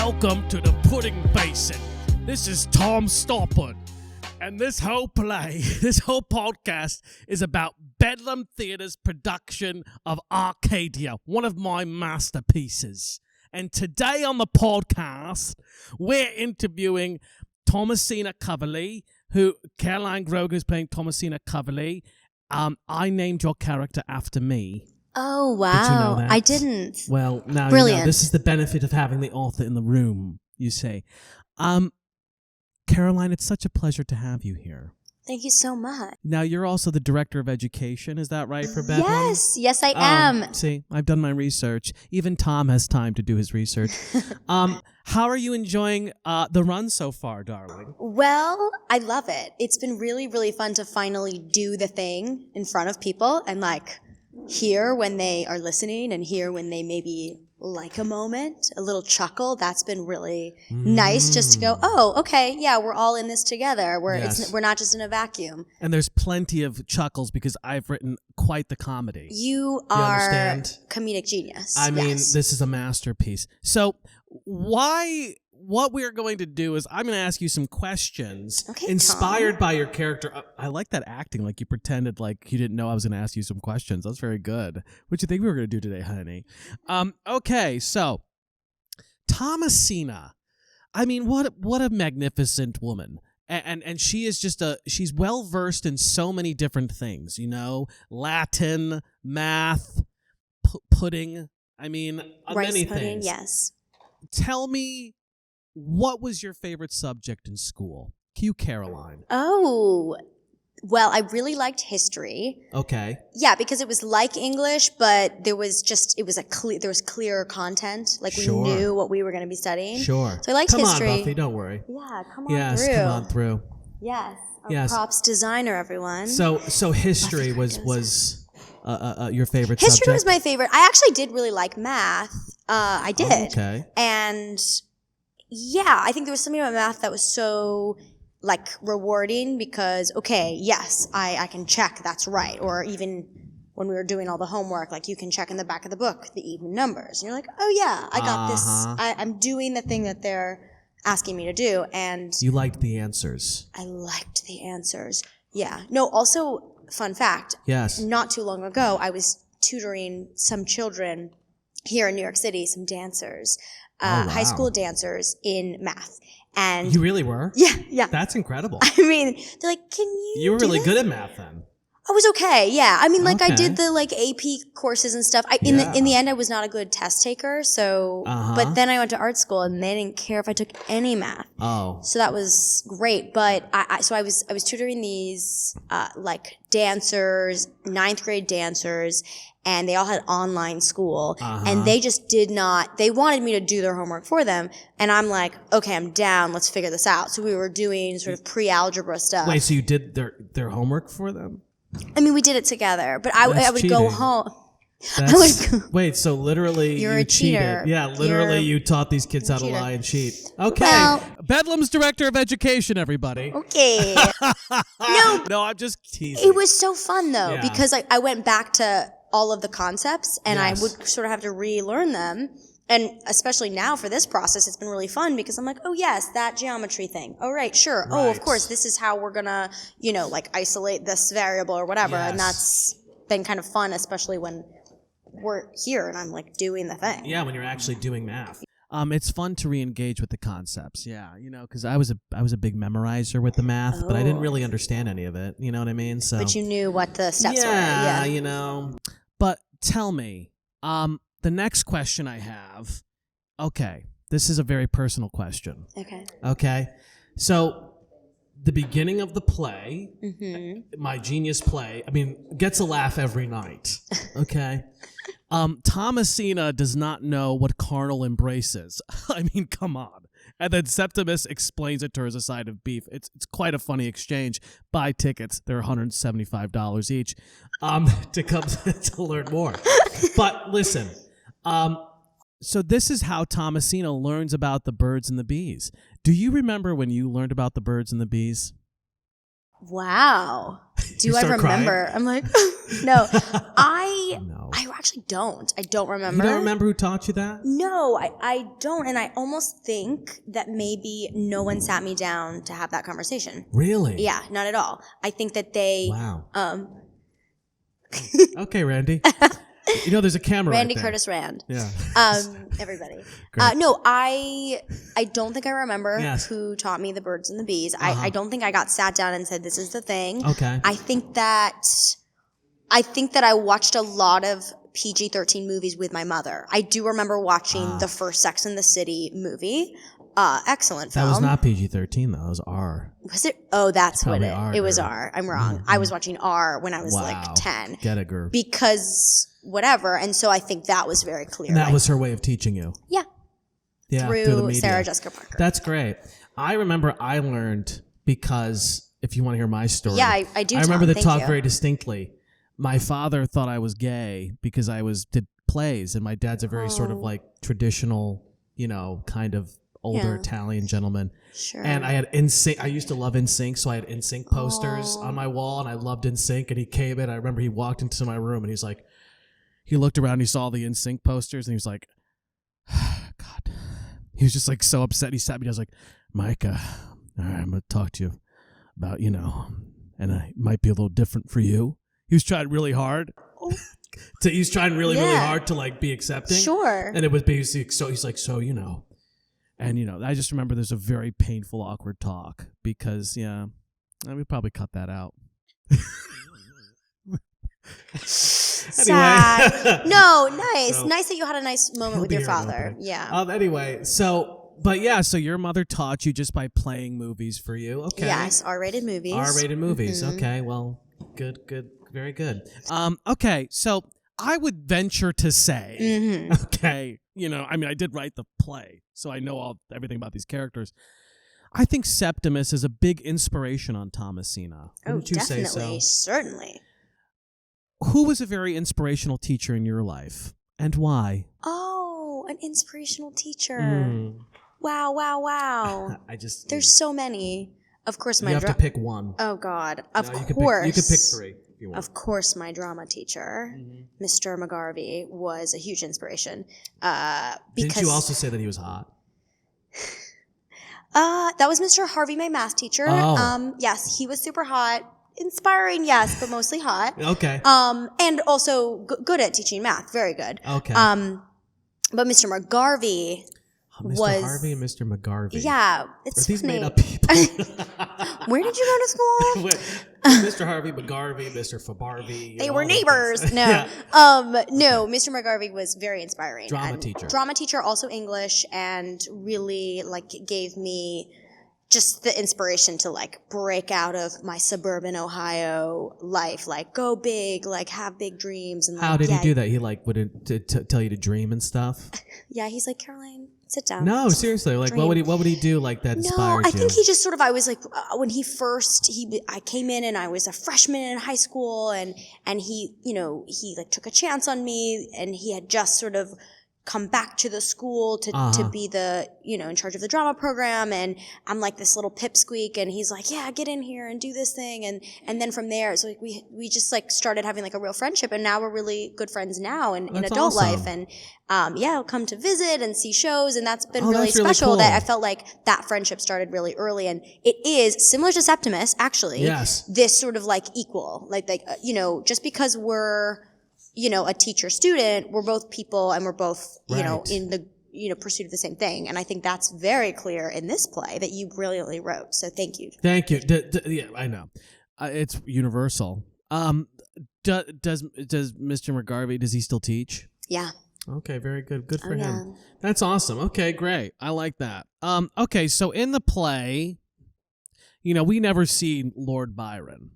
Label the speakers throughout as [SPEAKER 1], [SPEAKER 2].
[SPEAKER 1] Welcome to the Pudding Basin. This is Tom Stoppard, and this whole podcast is about Bedlam Theatre's production of Arcadia, one of my masterpieces. And today on the podcast, we're interviewing Thomasina Coverley, who Caroline Grogan is playing Thomasina Coverley. I named your character after me.
[SPEAKER 2] Oh, wow.
[SPEAKER 1] Did you know that?
[SPEAKER 2] I didn't.
[SPEAKER 1] Well, now
[SPEAKER 2] Brilliant.
[SPEAKER 1] You know. This is the benefit of having the author in the room, you say. Caroline, it's such a pleasure to have you here.
[SPEAKER 2] Thank you so much.
[SPEAKER 1] Now, you're also the director of education, is that right, for Bedlam?
[SPEAKER 2] Yes, I am.
[SPEAKER 1] See, I've done my research. Even Tom has time to do his research. How are you enjoying the run so far, darling?
[SPEAKER 2] Well, I love it. It's been really, really fun to finally do the thing in front of people and hear when they are listening and hear when they maybe like a moment, a little chuckle. That's been really nice just to go, oh, okay, yeah, we're all in this together. We're not just in a vacuum.
[SPEAKER 1] And there's plenty of chuckles because I've written quite the comedy.
[SPEAKER 2] You are comedic genius.
[SPEAKER 1] I mean, this is a masterpiece. So what we're going to do is I'm going to ask you some questions inspired by your character. I like that acting, like you pretended like you didn't know I was going to ask you some questions. That's very good. What do you think we were going to do today, honey? Okay, so Thomasina. I mean, what a magnificent woman. And she is she's well versed in so many different things, Latin, math, pudding. I mean,
[SPEAKER 2] rice
[SPEAKER 1] many
[SPEAKER 2] pudding,
[SPEAKER 1] things.
[SPEAKER 2] Yes.
[SPEAKER 1] Tell me, what was your favorite subject in school? Cue Caroline.
[SPEAKER 2] Oh, well, I really liked history.
[SPEAKER 1] Okay.
[SPEAKER 2] Yeah, because it was like English, but there was clearer content. We knew what we were going to be studying.
[SPEAKER 1] Sure.
[SPEAKER 2] So I liked history.
[SPEAKER 1] Come on, Buffy, don't worry.
[SPEAKER 2] Yeah, come on through. Yes. Our props designer, everyone.
[SPEAKER 1] So history was your favorite subject?
[SPEAKER 2] History was my favorite. I actually did really like math. I did.
[SPEAKER 1] Oh, okay.
[SPEAKER 2] And yeah, I think there was something about math that was so rewarding because, okay, yes, I can check that's right. Or even when we were doing all the homework, you can check in the back of the book the even numbers. And you're like, oh yeah, I got this. I'm doing the thing that they're asking me to do. And
[SPEAKER 1] you liked the answers.
[SPEAKER 2] I liked the answers. Yeah. No, also, fun fact.
[SPEAKER 1] Yes.
[SPEAKER 2] Not too long ago, I was tutoring some children here in New York City, some dancers, high school dancers in math. And
[SPEAKER 1] you really were?
[SPEAKER 2] Yeah.
[SPEAKER 1] That's incredible.
[SPEAKER 2] I mean, they're like, can you
[SPEAKER 1] You were really good at math then.
[SPEAKER 2] I was okay, yeah. I mean, I did the AP courses and stuff. In the end, I was not a good test taker, so. But then I went to art school, and they didn't care if I took any math.
[SPEAKER 1] Oh.
[SPEAKER 2] So that was great. But I was tutoring these dancers, 9th grade dancers, and they all had online school, and they just did not. They wanted me to do their homework for them, and I'm like, okay, I'm down. Let's figure this out. So we were doing sort of pre-algebra stuff.
[SPEAKER 1] Wait, so you did their homework for them?
[SPEAKER 2] I mean, we did it together, but I would
[SPEAKER 1] cheating.
[SPEAKER 2] go home.
[SPEAKER 1] Wait, so literally
[SPEAKER 2] you cheated.
[SPEAKER 1] Yeah, literally you taught these kids how to lie and cheat. Okay. Well, Bedlam's director of education, everybody.
[SPEAKER 2] Okay.
[SPEAKER 1] No, I'm just teasing.
[SPEAKER 2] It was so fun, though, because I went back to all of the concepts, and I would sort of have to relearn them. And especially now for this process, it's been really fun because I'm like, oh, yes, that geometry thing. Oh, right, sure. Right. Oh, of course, this is how we're going to, isolate this variable or whatever. Yes. And that's been kind of fun, especially when we're here and I'm doing the thing.
[SPEAKER 1] Yeah, when you're actually doing math. It's fun to re-engage with the concepts. Yeah, because I was a big memorizer with the math, but I didn't really understand any of it. You know what I mean? So.
[SPEAKER 2] But you knew what the steps were. Yeah,
[SPEAKER 1] But tell me, the next question I have, this is a very personal question. Okay. So the beginning of the play, my genius play, gets a laugh every night. Okay. Thomasina does not know what carnal embrace is. Come on. And then Septimus explains it to her as a side of beef. It's quite a funny exchange. Buy tickets. They're $175 each to come to learn more. But listen, so this is how Thomasina learns about the birds and the bees. Do you remember when you learned about the birds and the bees?
[SPEAKER 2] Wow. Do I remember?
[SPEAKER 1] Crying?
[SPEAKER 2] I'm like, no. I actually don't. I don't remember.
[SPEAKER 1] You don't remember who taught you that?
[SPEAKER 2] No, I don't. And I almost think that maybe no one sat me down to have that conversation.
[SPEAKER 1] Really?
[SPEAKER 2] Yeah, not at all. I think that they...
[SPEAKER 1] Wow. Okay, Randy. There's a camera
[SPEAKER 2] Randy
[SPEAKER 1] right there.
[SPEAKER 2] Curtis Rand.
[SPEAKER 1] Yeah.
[SPEAKER 2] Everybody. No, I don't think I remember who taught me the birds and the bees. I don't think I got sat down and said, this is the thing.
[SPEAKER 1] Okay.
[SPEAKER 2] I think that I watched a lot of PG-13 movies with my mother. I do remember watching the first Sex and the City movie. Excellent film.
[SPEAKER 1] That was not PG-13 though. It was R.
[SPEAKER 2] Was it? Oh, that's what
[SPEAKER 1] R,
[SPEAKER 2] it was. R. I'm wrong. I was watching R when I was like 10.
[SPEAKER 1] Get it, girl.
[SPEAKER 2] Because whatever. And so I think that was very clear.
[SPEAKER 1] And that was her way of teaching you.
[SPEAKER 2] Yeah.
[SPEAKER 1] Through
[SPEAKER 2] the
[SPEAKER 1] media.
[SPEAKER 2] Sarah Jessica Parker.
[SPEAKER 1] That's great. I remember I learned because if you want to hear my story.
[SPEAKER 2] Yeah, I do.
[SPEAKER 1] I remember the talk very distinctly. My father thought I was gay because I did plays, and my dad's a very sort of like traditional, kind of older Italian gentleman.
[SPEAKER 2] Sure.
[SPEAKER 1] And I had NSYNC. I used to love NSYNC, so I had NSYNC posters on my wall, and I loved NSYNC. And he came in. I remember he walked into my room, and he's like, he looked around, he saw the NSYNC posters, and he was like, God. He was just like so upset. He sat me down. I was like, Mike, all right, I'm going to talk to you about, and it might be a little different for you. He was trying really hard. He's trying really hard to like be accepting.
[SPEAKER 2] Sure.
[SPEAKER 1] And it was basically, so he's like, so, and I just remember there's a very painful, awkward talk because, we probably cut that out.
[SPEAKER 2] Sad.
[SPEAKER 1] Anyway.
[SPEAKER 2] No, nice. Nice that you had a nice moment with your father. Yeah.
[SPEAKER 1] Anyway, so your mother taught you just by playing movies for you. Okay.
[SPEAKER 2] Yes, R-rated movies.
[SPEAKER 1] R-rated movies. Mm-hmm. Okay, well, good. Very good. Okay, so I would venture to say, okay, I did write the play, so I know everything about these characters. I think Septimus is a big inspiration on Thomasina. Wouldn't you
[SPEAKER 2] definitely,
[SPEAKER 1] say so?
[SPEAKER 2] Certainly.
[SPEAKER 1] Who was a very inspirational teacher in your life, and why?
[SPEAKER 2] Oh, an inspirational teacher. Wow. There's so many. Of course,
[SPEAKER 1] you have to pick one.
[SPEAKER 2] Oh God, of course.
[SPEAKER 1] You could pick three.
[SPEAKER 2] Of course, my drama teacher, Mr. McGarvey, was a huge inspiration. Because
[SPEAKER 1] didn't you also say that he was hot?
[SPEAKER 2] That was Mr. Harvey, my math teacher.
[SPEAKER 1] Oh.
[SPEAKER 2] Yes, he was super hot. Inspiring, yes, but mostly hot.
[SPEAKER 1] Okay.
[SPEAKER 2] And also good at teaching math. Very good.
[SPEAKER 1] Okay.
[SPEAKER 2] But Mr. McGarvey
[SPEAKER 1] Mr. Harvey and Mr. McGarvey.
[SPEAKER 2] Yeah, it's
[SPEAKER 1] Are these made up people?
[SPEAKER 2] Where did you go to school?
[SPEAKER 1] Mr. Harvey McGarvey, Mr. Fabarvey.
[SPEAKER 2] They were neighbors. No. No, Mr. McGarvey was very inspiring. Drama teacher, also English, and really gave me just the inspiration to break out of my suburban Ohio life, go big, have big dreams. And
[SPEAKER 1] how did he do that? He would tell you to dream and stuff.
[SPEAKER 2] Yeah, he's like, Caroline, sit down.
[SPEAKER 1] No, seriously, what would he do that inspired you?
[SPEAKER 2] No, I think he just sort of. I was when I came in and I was a freshman in high school, and he took a chance on me, and he had just sort of come back to the school to be the, in charge of the drama program. And I'm like this little pipsqueak, and he's like, yeah, get in here and do this thing. And then from there, it's we just started having a real friendship, and now we're really good friends now in adult life. And, he'll come to visit and see shows. And that's been really special. Cool. That I felt like that friendship started really early. And it is similar to Septimus, actually.
[SPEAKER 1] Yes.
[SPEAKER 2] This sort of equal, just because we're, a teacher student, we're both people, and we're both, in the, pursuit of the same thing. And I think that's very clear in this play that you brilliantly wrote. So thank you.
[SPEAKER 1] Thank you. Yeah, I know. It's universal. Does Mr. McGarvey, does he still teach?
[SPEAKER 2] Yeah.
[SPEAKER 1] Okay, very good. Good for him. That's awesome. Okay, great. I like that. Okay, so in the play, we never see Lord Byron.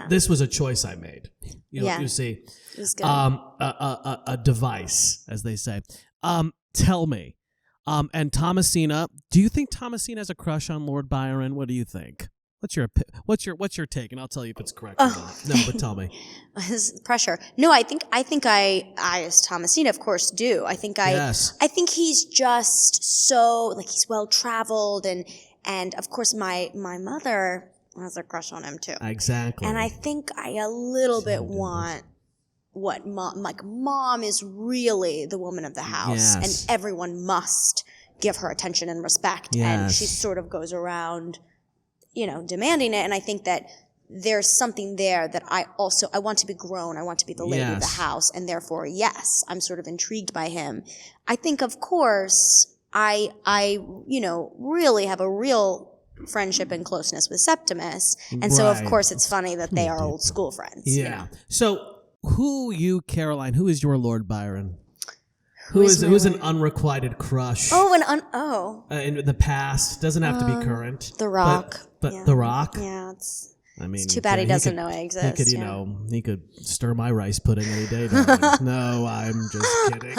[SPEAKER 1] This was a choice I made. You see,
[SPEAKER 2] it was good.
[SPEAKER 1] A device, as they say. Tell me, and Thomasina, do you think Thomasina has a crush on Lord Byron? What do you think? What's your take? And I'll tell you if it's correct or not. No, but tell me.
[SPEAKER 2] Pressure. No, I think I as Thomasina, of course, do. I think he's just so he's well traveled, and of course my mother has a crush on him too.
[SPEAKER 1] Exactly.
[SPEAKER 2] And I think I a little bit want mom is really the woman of the house, and everyone must give her attention and respect, and she sort of goes around, demanding it. And I think that there's something there that I want to be grown. I want to be the lady of the house, and therefore, yes, I'm sort of intrigued by him. I think, of course, I really have a real friendship and closeness with Septimus, and so of course it's funny that they are old school friends.
[SPEAKER 1] Yeah. So Caroline, who is your Lord Byron? Who's an unrequited crush? In the past, doesn't have to be current.
[SPEAKER 2] The Rock.
[SPEAKER 1] But The Rock.
[SPEAKER 2] Yeah, it's too bad he doesn't know I exist.
[SPEAKER 1] He could stir my rice pudding any day. No, I'm just kidding.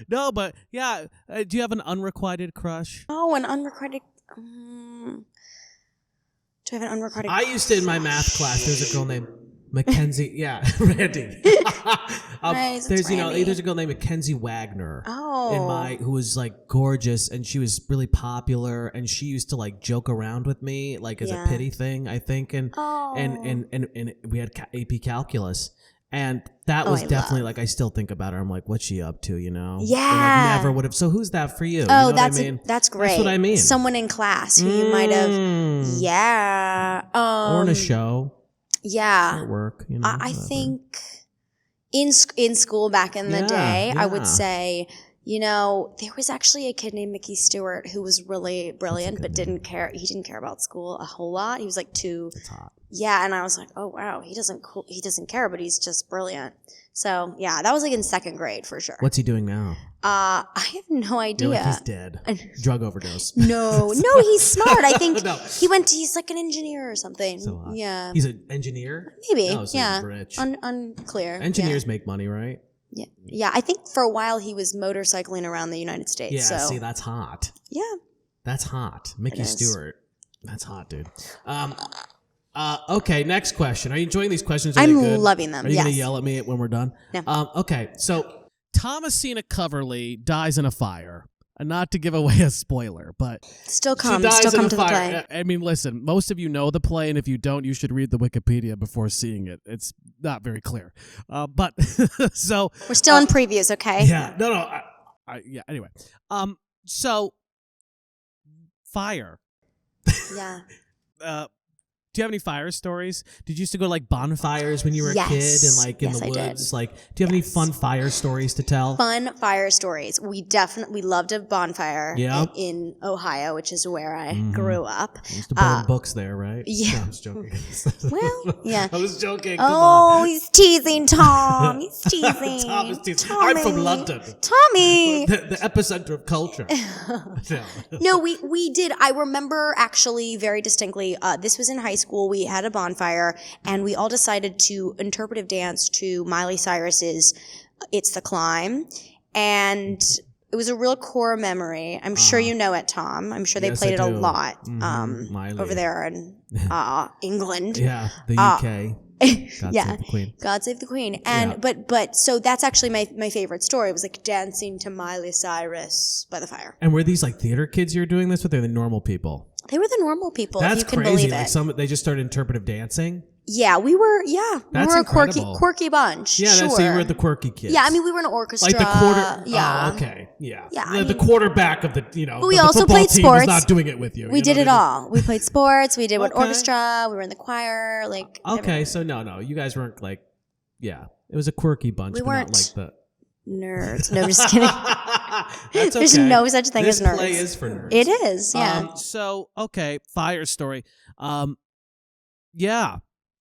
[SPEAKER 1] No, but yeah. Do you have an unrequited crush?
[SPEAKER 2] Oh, an unrequited. Do I have an unrequited
[SPEAKER 1] I used to in my math class. There's a girl named Mackenzie. Yeah, Randy. There's a girl named Mackenzie Wagner. Who was like gorgeous, and she was really popular, and she used to like joke around with me like as a pity thing, I think, and we had AP calculus. And that was definitely like, I still think about her. I'm like, what's she up to,
[SPEAKER 2] Yeah.
[SPEAKER 1] And I never would have. So who's that for you?
[SPEAKER 2] That's
[SPEAKER 1] great.
[SPEAKER 2] That's
[SPEAKER 1] what I mean.
[SPEAKER 2] Someone in class who you might have. Yeah.
[SPEAKER 1] Or in a show.
[SPEAKER 2] Yeah.
[SPEAKER 1] At work,
[SPEAKER 2] I think in school back in the day, I would say, there was actually a kid named Mickey Stewart who was really brilliant, but didn't care. He didn't care about school a whole lot. He was like too.
[SPEAKER 1] That's hot.
[SPEAKER 2] Yeah, and I was like, oh wow, he doesn't care, but he's just brilliant. So yeah, that was like in second grade for sure.
[SPEAKER 1] What's he doing now?
[SPEAKER 2] I have no idea.
[SPEAKER 1] Like he's dead. Drug overdose.
[SPEAKER 2] No, he's smart. I think he's like an engineer or something.
[SPEAKER 1] So hot.
[SPEAKER 2] Yeah.
[SPEAKER 1] He's an engineer?
[SPEAKER 2] Maybe.
[SPEAKER 1] Oh, so he's rich.
[SPEAKER 2] Unclear.
[SPEAKER 1] Engineers make money, right?
[SPEAKER 2] Yeah. Yeah. I think for a while he was motorcycling around the United States.
[SPEAKER 1] Yeah, see, that's hot.
[SPEAKER 2] Yeah.
[SPEAKER 1] That's hot. Mickey Stewart. That's hot, dude. Okay, next question. Are you enjoying these questions?
[SPEAKER 2] I'm loving them.
[SPEAKER 1] Are you going to yell at me when we're done?
[SPEAKER 2] No.
[SPEAKER 1] Okay, so Thomasina Coverley dies in a fire. Not to give away a spoiler, but
[SPEAKER 2] still come to the play.
[SPEAKER 1] I mean, listen, most of you know the play, and if you don't, you should read the Wikipedia before seeing it. It's not very clear. But so
[SPEAKER 2] we're still in previews, okay?
[SPEAKER 1] Yeah. No. Yeah. Anyway, so fire.
[SPEAKER 2] Yeah.
[SPEAKER 1] Do you have any fire stories? Did you used to go to like bonfires when you were a kid and like in the woods? Like, do you have any fun fire stories to tell?
[SPEAKER 2] Fun fire stories. We loved a bonfire in Ohio, which is where I grew up.
[SPEAKER 1] You used to burn books there, right?
[SPEAKER 2] Yeah.
[SPEAKER 1] No, I was joking.
[SPEAKER 2] Well, yeah.
[SPEAKER 1] I was joking. Come on.
[SPEAKER 2] He's teasing Tom. He's teasing.
[SPEAKER 1] Tom is teasing.
[SPEAKER 2] Tommy.
[SPEAKER 1] I'm from London.
[SPEAKER 2] Tommy.
[SPEAKER 1] The epicenter of culture.
[SPEAKER 2] No, we did. I remember actually very distinctly, this was in high school. We had a bonfire, and we all decided to interpretive dance to Miley Cyrus's "It's the Climb," and it was a real core memory. I'm sure you know it, Tom. I'm sure they played it a lot over there in England.
[SPEAKER 1] Yeah, the UK. God save the Queen.
[SPEAKER 2] God save the Queen. And but so that's actually my favorite story. It was like dancing to Miley Cyrus by the fire.
[SPEAKER 1] And were these like theater kids you were doing this with, or the normal people?
[SPEAKER 2] They were the normal people.
[SPEAKER 1] That's
[SPEAKER 2] if you can
[SPEAKER 1] crazy.
[SPEAKER 2] Believe it.
[SPEAKER 1] Like they just started interpretive dancing.
[SPEAKER 2] Yeah, we were. Yeah,
[SPEAKER 1] that's
[SPEAKER 2] we were
[SPEAKER 1] incredible.
[SPEAKER 2] a quirky bunch.
[SPEAKER 1] Yeah,
[SPEAKER 2] sure.
[SPEAKER 1] So you were the quirky kids.
[SPEAKER 2] Yeah, I mean we were an orchestra.
[SPEAKER 1] Like the quarter.
[SPEAKER 2] Yeah.
[SPEAKER 1] Oh, okay. Yeah.
[SPEAKER 2] Yeah.
[SPEAKER 1] The quarterback of the
[SPEAKER 2] But we
[SPEAKER 1] the
[SPEAKER 2] also
[SPEAKER 1] football
[SPEAKER 2] played
[SPEAKER 1] team
[SPEAKER 2] sports.
[SPEAKER 1] was not doing it with you.
[SPEAKER 2] We did it all. We played sports. We did
[SPEAKER 1] Okay.
[SPEAKER 2] orchestra. We were in the choir. Like.
[SPEAKER 1] Okay,
[SPEAKER 2] everything.
[SPEAKER 1] so no, you guys weren't like. Yeah, it was a quirky bunch.
[SPEAKER 2] We
[SPEAKER 1] but
[SPEAKER 2] weren't
[SPEAKER 1] not like the
[SPEAKER 2] nerds. No, I'm just kidding.
[SPEAKER 1] That's okay.
[SPEAKER 2] There's no such thing as nerds.
[SPEAKER 1] This play is for nerds.
[SPEAKER 2] It is. Yeah.
[SPEAKER 1] So okay, fire story. Yeah.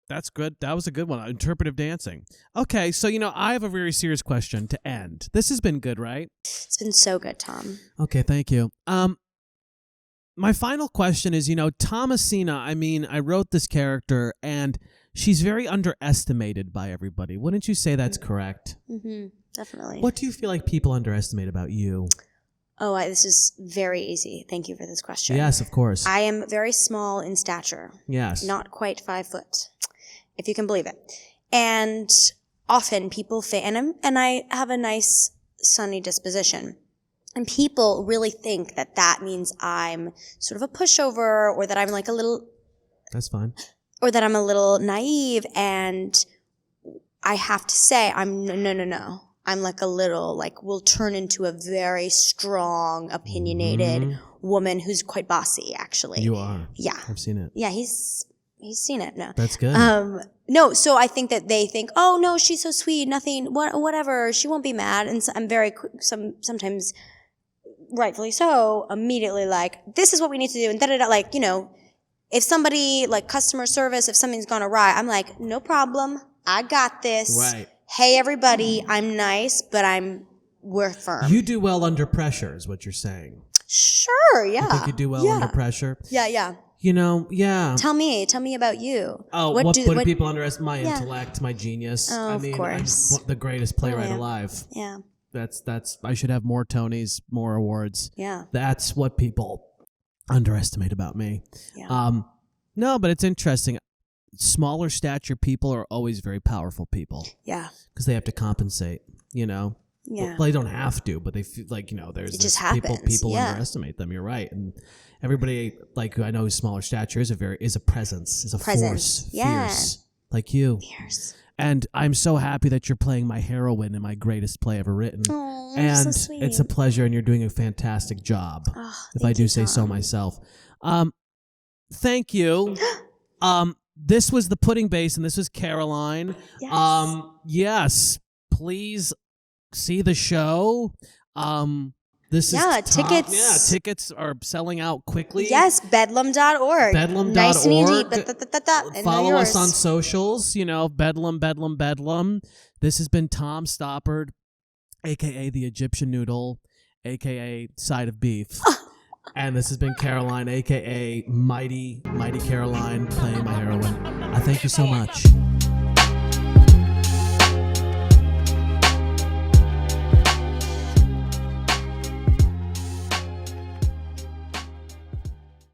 [SPEAKER 1] That's good. That was a good one. Interpretive dancing. Okay, so I have a very serious question to end. This has been good, right?
[SPEAKER 2] It's been so good, Tom.
[SPEAKER 1] Okay, thank you. My final question is, Thomasina, I mean, I wrote this character and she's very underestimated by everybody. Wouldn't you say that's correct?
[SPEAKER 2] Mm-hmm. Definitely.
[SPEAKER 1] What do you feel like people underestimate about you?
[SPEAKER 2] Oh, this is very easy. Thank you for this question.
[SPEAKER 1] Yes, of course.
[SPEAKER 2] I am very small in stature.
[SPEAKER 1] Yes.
[SPEAKER 2] Not quite 5 foot, if you can believe it. And often people and I have a nice sunny disposition. And people really think that means I'm sort of a pushover, or that I'm like a little...
[SPEAKER 1] That's fine.
[SPEAKER 2] Or that I'm a little naive. And I have to say, no. I'm like a little, like, will turn into a very strong, opinionated woman who's quite bossy, actually.
[SPEAKER 1] You are.
[SPEAKER 2] Yeah.
[SPEAKER 1] I've seen it.
[SPEAKER 2] Yeah, he's seen it. No.
[SPEAKER 1] That's good.
[SPEAKER 2] No, so I think that they think, oh, no, she's so sweet, nothing, whatever, she won't be mad. And so I'm very, sometimes, rightfully so, immediately like, this is what we need to do, and da-da-da, like, you know, if somebody, like customer service, if something's gone awry, I'm like, no problem, I got this.
[SPEAKER 1] Right.
[SPEAKER 2] Hey, everybody, I'm nice, but we're firm.
[SPEAKER 1] You do well under pressure is what you're saying.
[SPEAKER 2] Sure, yeah.
[SPEAKER 1] I think you do well under pressure.
[SPEAKER 2] Yeah.
[SPEAKER 1] You know, yeah.
[SPEAKER 2] Tell me about you.
[SPEAKER 1] Oh, what do people underestimate? My intellect, my genius.
[SPEAKER 2] Oh,
[SPEAKER 1] I mean,
[SPEAKER 2] of course.
[SPEAKER 1] I'm the greatest playwright alive.
[SPEAKER 2] Yeah.
[SPEAKER 1] That's. I should have more Tonys, more awards.
[SPEAKER 2] Yeah.
[SPEAKER 1] That's what people underestimate about me.
[SPEAKER 2] Yeah.
[SPEAKER 1] No, but it's interesting. Smaller stature people are always very powerful people.
[SPEAKER 2] Yeah.
[SPEAKER 1] Because they have to compensate, you know?
[SPEAKER 2] Yeah.
[SPEAKER 1] Well, they don't have to, but they feel like, you know, there's
[SPEAKER 2] it just happens.
[SPEAKER 1] People underestimate them. You're right. And everybody, like, who I know who's smaller stature is a presence, is a force.
[SPEAKER 2] Yeah.
[SPEAKER 1] Fierce. Like you.
[SPEAKER 2] Fierce.
[SPEAKER 1] And I'm so happy that you're playing my heroine in my greatest play ever written.
[SPEAKER 2] Oh,
[SPEAKER 1] and
[SPEAKER 2] so sweet.
[SPEAKER 1] It's a pleasure, and you're doing a fantastic job.
[SPEAKER 2] Oh,
[SPEAKER 1] if I do say so myself. Thank you. This was the Pudding Basin. This was Caroline.
[SPEAKER 2] Yes.
[SPEAKER 1] Yes. Please see the show. This is
[SPEAKER 2] tickets.
[SPEAKER 1] Yeah, tickets are selling out quickly.
[SPEAKER 2] Yes, bedlam.org.
[SPEAKER 1] Bedlam.org.
[SPEAKER 2] Nice and easy.
[SPEAKER 1] Follow us on socials, you know, Bedlam. This has been Tom Stoppard, a.k.a. the Egyptian Noodle, a.k.a. Side of Beef. And this has been Caroline, a.k.a. Mighty Caroline, playing my heroine. I thank you so much.